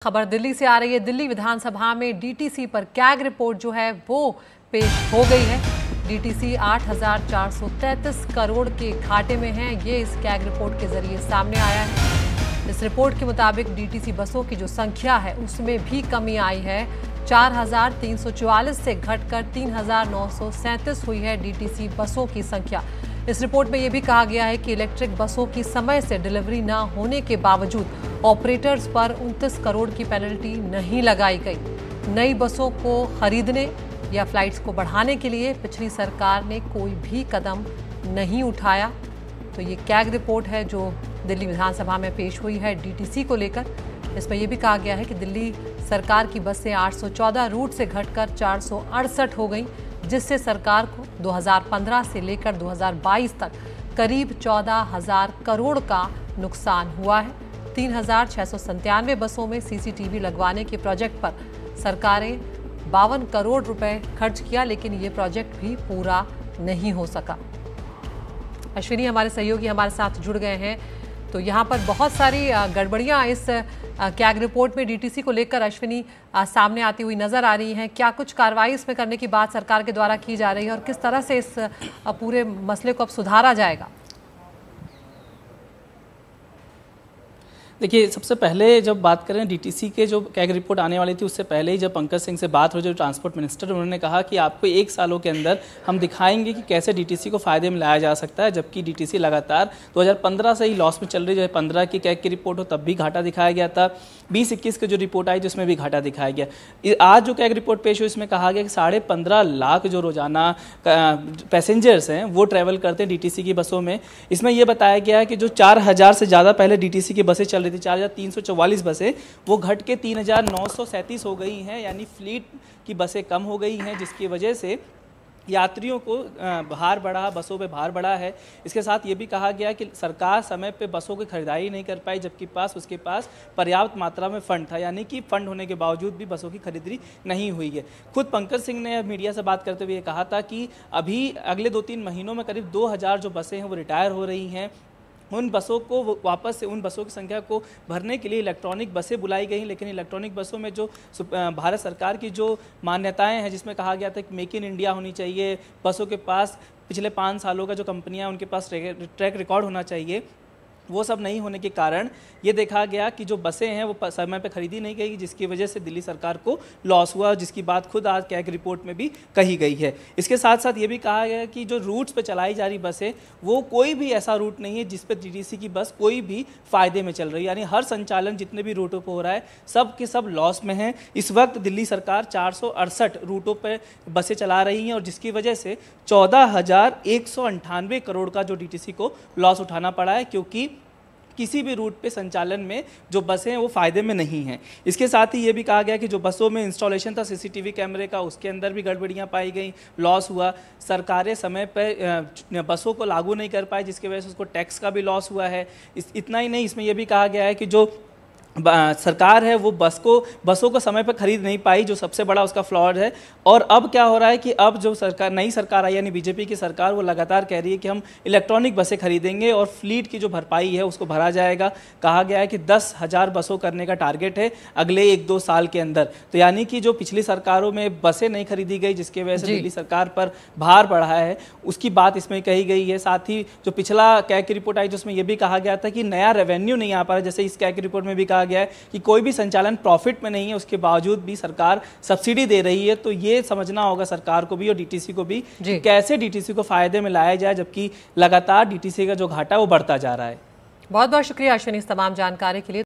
खबर दिल्ली से आ रही है। दिल्ली विधानसभा में डीटीसी पर कैग रिपोर्ट जो है वो पेश हो गई है। डीटीसी 8,433 करोड़ के घाटे में है। ये इस कैग रिपोर्ट के जरिए सामने आया है। इस रिपोर्ट के मुताबिक डीटीसी बसों की जो संख्या है उसमें भी कमी आई है। 4,344 से घटकर 3,937 हुई है डीटीसी बसों की संख्या। इस रिपोर्ट में यह भी कहा गया है कि इलेक्ट्रिक बसों की समय से डिलीवरी न होने के बावजूद ऑपरेटर्स पर 29 करोड़ की पेनल्टी नहीं लगाई गई। नई बसों को खरीदने या फ्लाइट्स को बढ़ाने के लिए पिछली सरकार ने कोई भी कदम नहीं उठाया। तो ये कैग रिपोर्ट है जो दिल्ली विधानसभा में पेश हुई है डीटीसी को लेकर। इसमें यह भी कहा गया है कि दिल्ली सरकार की बसें 814 रूट से घटकर 468 हो गई, जिससे सरकार को 2015 से लेकर 2022 तक करीब 14,000 करोड़ का नुकसान हुआ है। 3,697 बसों में सीसीटीवी लगवाने के प्रोजेक्ट पर सरकारें 52 करोड़ रुपए खर्च किया, लेकिन ये प्रोजेक्ट भी पूरा नहीं हो सका। अश्विनी हमारे सहयोगी हमारे साथ जुड़ गए हैं। तो यहाँ पर बहुत सारी गड़बड़ियाँ इस कैग रिपोर्ट में डीटीसी को लेकर अश्विनी सामने आती हुई नजर आ रही हैं। क्या कुछ कार्रवाई इसमें करने की बात सरकार के द्वारा की जा रही है और किस तरह से इस पूरे मसले को अब सुधारा जाएगा? देखिए, सबसे पहले जब बात करें डीटीसी के जो कैग रिपोर्ट आने वाली थी, उससे पहले ही जब पंकज सिंह से बात हो, जो ट्रांसपोर्ट मिनिस्टर, उन्होंने कहा कि आपको 1 सालों के अंदर हम दिखाएंगे कि कैसे डीटीसी को फायदे में लाया जा सकता है। जबकि डीटीसी लगातार 2015 से ही लॉस में चल रही है। 2015 की कैग की रिपोर्ट हो तब भी घाटा दिखाया गया था। 2021 की जो रिपोर्ट आई जिसमें भी घाटा दिखाया गया। आज जो कैग रिपोर्ट पेश हुई इसमें कहा गया कि 15.5 लाख जो रोजाना पैसेंजर्स हैं वो ट्रैवल करते हैं डीटीसी की बसों में। इसमें यह बताया गया है कि जो 4,000 से ज़्यादा पहले डीटीसी की बसें चल 4,344 बसें वो घट के 3,937 हो गई हैं, यानी फ्लीट की बसें कम हो गई हैं, जिसकी वजह से यात्रियों को भार बढ़ा, बसों पे भार बढ़ा है। इसके साथ ये भी कहा गया कि सरकार समय पे बसों की खरीदारी नहीं कर पाई, जबकि उसके पास पर्याप्त मात्रा में फंड था, यानी कि फंड होने के बावजूद भी बसों की खरीदारी नहीं हुई है। खुद पंकज सिंह ने मीडिया से बात करते हुए कहा था कि अभी अगले 2-3 महीनों में करीब 2,000 जो बसें हैं वो रिटायर हो रही हैं। उन बसों को वापस से उन बसों की संख्या को भरने के लिए इलेक्ट्रॉनिक बसें बुलाई गई, लेकिन इलेक्ट्रॉनिक बसों में जो भारत सरकार की जो मान्यताएं हैं, जिसमें कहा गया था कि मेक इन इंडिया होनी चाहिए, बसों के पास पिछले 5 सालों का जो कंपनियां उनके पास ट्रैक रिकॉर्ड होना चाहिए, वो सब नहीं होने के कारण ये देखा गया कि जो बसें हैं वो समय पे खरीदी नहीं गई, जिसकी वजह से दिल्ली सरकार को लॉस हुआ, जिसकी बात खुद आज कैग रिपोर्ट में भी कही गई है। इसके साथ साथ ये भी कहा गया कि जो रूट्स पे चलाई जा रही बसें वो कोई भी ऐसा रूट नहीं है जिस पे डीटीसी की बस कोई भी फ़ायदे में चल रही है, यानी हर संचालन जितने भी रूटों पर हो रहा है सब के सब लॉस में हैं। इस वक्त दिल्ली सरकार 468 रूटों पर बसें चला रही हैं और जिसकी वजह से 14,198 करोड़ का जो डीटीसी को लॉस उठाना पड़ा है, क्योंकि किसी भी रूट पे संचालन में जो बसें हैं वो फ़ायदे में नहीं हैं। इसके साथ ही ये भी कहा गया कि जो बसों में इंस्टॉलेशन था सीसीटीवी कैमरे का, उसके अंदर भी गड़बड़ियां पाई गई, लॉस हुआ। सरकारें समय पर बसों को लागू नहीं कर पाई, जिसकी वजह से उसको टैक्स का भी लॉस हुआ है। इतना ही नहीं, इसमें यह भी कहा गया है कि जो सरकार है वो बसों को समय पर खरीद नहीं पाई, जो सबसे बड़ा उसका फ्लॉड है। और अब क्या हो रहा है कि अब जो नई सरकार आई, यानी बीजेपी की सरकार, वो लगातार कह रही है कि हम इलेक्ट्रॉनिक बसें खरीदेंगे और फ्लीट की जो भरपाई है उसको भरा जाएगा। कहा गया है कि 10,000 बसों करने का टारगेट है अगले 1-2 साल के अंदर। तो यानी कि जो पिछली सरकारों में बसें नहीं खरीदी गई, जिसकी वजह से दिल्ली सरकार पर भार बढ़ा है, उसकी बात इसमें कही गई है। साथ ही जो पिछला कैग की रिपोर्ट आई जिसमें यह भी कहा गया था कि नया रेवेन्यू नहीं आ पा रहा, जैसे इस कैग की रिपोर्ट में भी कहा गया है कि कोई भी संचालन प्रॉफिट में नहीं है, उसके बावजूद भी सरकार सब्सिडी दे रही है। तो ये समझना होगा सरकार को भी और डीटीसी को भी कि कैसे डीटीसी को फायदे में लाया जाए, जबकि लगातार डीटीसी का जो घाटा वो बढ़ता जा रहा है। बहुत बहुत शुक्रिया अश्विनी इस तमाम जानकारी के लिए।